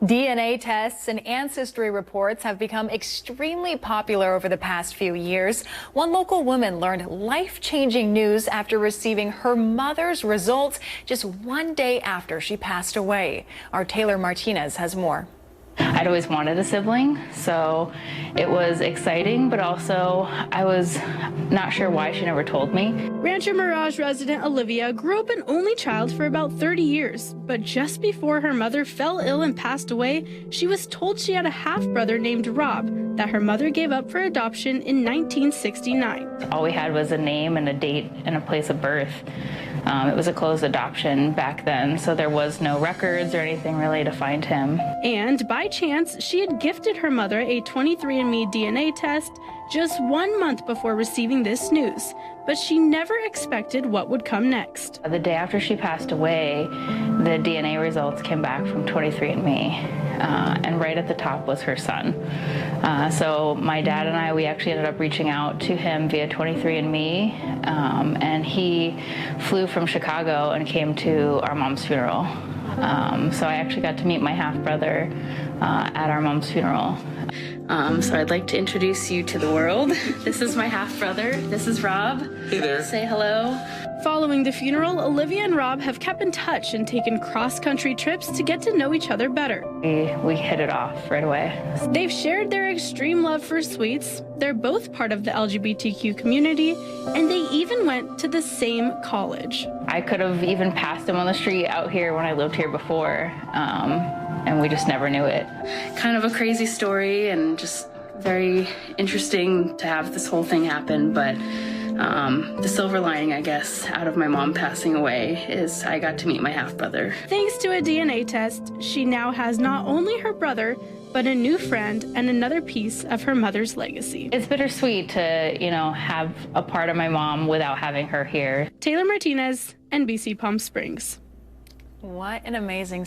DNA tests and ancestry reports have become extremely popular over the past few years. One local woman learned life-changing news after receiving her mother's results just one day after she passed away. Our Taylor Martinez has more. I'd always wanted a sibling, so it was exciting, but also I was not sure why she never told me. Rancho Mirage resident Olivia grew up an only child for about 30 years, but just before her mother fell ill and passed away, she was told she had a half-brother named Rob that her mother gave up for adoption in 1969. All we had was a name and a date and a place of birth. It was a closed adoption back then, so there was no records or anything really to find him. And by chance, she had gifted her mother a 23andMe DNA test just 1 month before receiving this news, but she never expected what would come next. The day after she passed away, the DNA results came back from 23andMe, and right at the top was her son. So my dad and I, we actually ended up reaching out to him via 23andMe, and he flew from Chicago and came to our mom's funeral. So I actually got to meet my half-brother at our mom's funeral. So I'd like to introduce you to the world. This is my half-brother. This is Rob. Hey there. Say hello. Following the funeral, Olivia and Rob have kept in touch and taken cross-country trips to get to know each other better. We hit it off right away. They've shared their extreme love for sweets, they're both part of the LGBTQ community, and they even went to the same college. I could have even passed him on the street out here when I lived here before, and we just never knew it. Kind of a crazy story and just very interesting to have this whole thing happen, but the silver lining, I guess, out of my mom passing away is I got to meet my half-brother. Thanks to a DNA test, she now has not only her brother, but a new friend and another piece of her mother's legacy. It's bittersweet to, have a part of my mom without having her here. Taylor Martinez, NBC Palm Springs. What an amazing